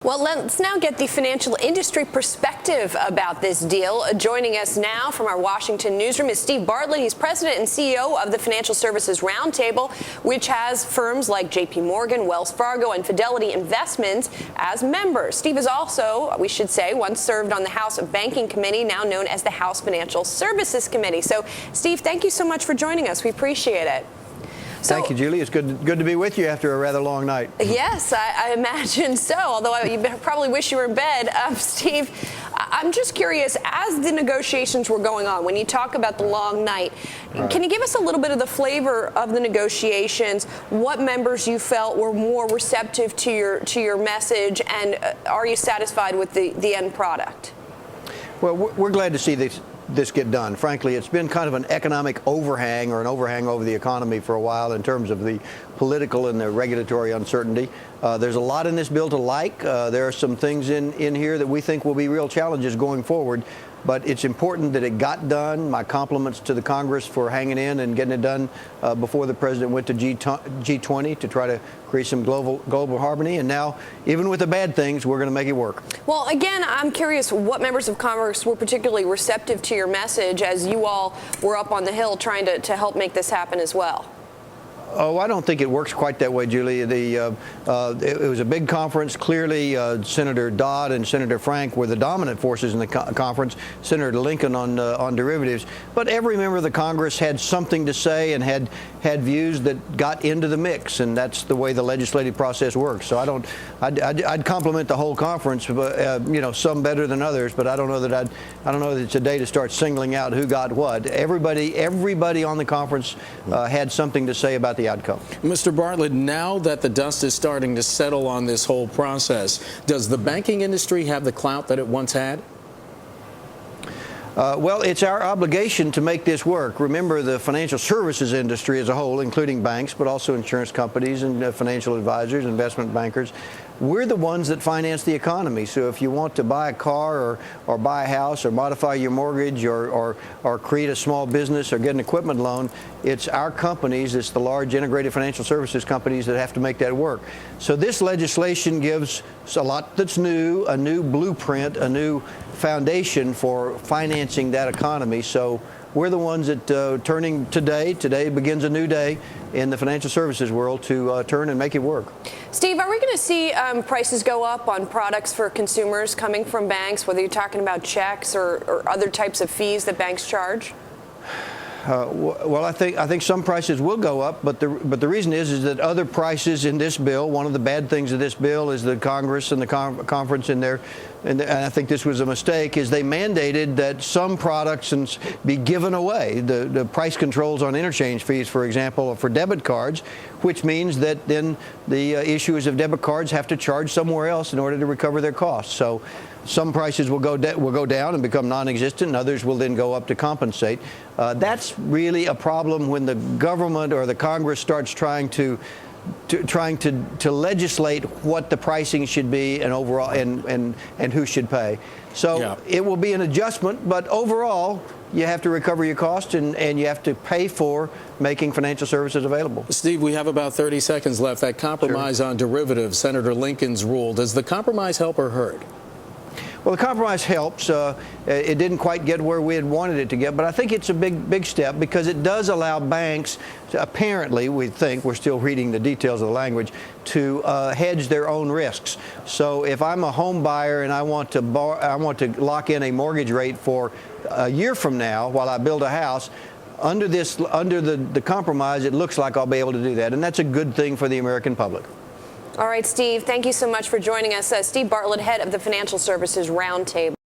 Well, let's now get the financial industry perspective about this deal. Joining us now from our Washington newsroom is Steve Bartlett. He's president and CEO of the Financial Services Roundtable, which has firms like J.P. Morgan, Wells Fargo, and Fidelity Investments as members. Steve is also, we should say, once served on the House Banking Committee, now known as the House Financial Services Committee. So, Steve, thank you so much for joining us. We appreciate it. Thank you, Julie. It's good to be with you after a rather long night. Yes, I imagine so, although you probably wish you were in bed. Steve, I'm just curious, as the negotiations were going on, when you talk about the long night, Can you give us a little bit of the flavor of the negotiations, what members you felt were more receptive to your message, and are you satisfied with the end product? Well, we're glad to see this get done. Frankly, it's been kind of an economic overhang or an overhang over the economy for a while in terms of the political and the regulatory uncertainty. There's a lot in this bill to like. There are some things in here that we think will be real challenges going forward. But it's important that it got done. My compliments to the Congress for hanging in and getting it done before the president went to G20 to try to create some global harmony. And now, even with the bad things, we're going to make it work. Well, again, I'm curious what members of Congress were particularly receptive to your message as you all were up on the Hill trying to help make this happen as well. Oh, I don't think it works quite that way, Julie. It was a big conference. Clearly, Senator Dodd and Senator Frank were the dominant forces in the conference. Senator Lincoln on derivatives. But every member of the Congress had something to say and had views that got into the mix, and that's the way the legislative process works. So I'd compliment the whole conference, but some better than others. But I don't know that it's a day to start singling out who got what. Everybody on the conference had something to say about the outcome. Mr. Bartlett, now that the dust is starting to settle on this whole process, does the banking industry have the clout that it once had? Well, it's our obligation to make this work. Remember, the financial services industry as a whole, including banks, but also insurance companies and financial advisors, investment bankers, we're the ones that finance the economy. So if you want to buy a car or buy a house or modify your mortgage or create a small business or get an equipment loan, it's our companies, it's the large integrated financial services companies that have to make that work. So this legislation gives a lot that's new, a new blueprint, a new foundation for financing that economy. So we're the ones that turning today begins a new day in the financial services world to turn and make it work. Steve, are we going to see prices go up on products for consumers coming from banks, whether you're talking about checks or other types of fees that banks charge? Well, I think some prices will go up, but the reason is that other prices in this bill. One of the bad things of this bill is the Congress and the conference in there, and I think this was a mistake, is they mandated that some products be given away. The price controls on interchange fees, for example, for debit cards, which means that then the issuers of debit cards have to charge somewhere else in order to recover their costs. So some prices will go down and become non-existent, and others will then go up to compensate. That's really a problem when the government or the Congress starts trying to legislate what the pricing should be and overall and who should pay. So It will be an adjustment, but overall you have to recover your costs and you have to pay for making financial services available. Steve, we have about 30 seconds left. That compromise on derivatives, Senator Lincoln's rule, does the compromise help or hurt? Well, the compromise helps. It didn't quite get where we had wanted it to get, but I think it's a big step because it does allow banks to, apparently, we think, we're still reading the details of the language, to hedge their own risks. So if I'm a home buyer and I want to lock in a mortgage rate for a year from now while I build a house, under the compromise, it looks like I'll be able to do that, and that's a good thing for the American public. All right, Steve, thank you so much for joining us. Steve Bartlett, head of the Financial Services Roundtable.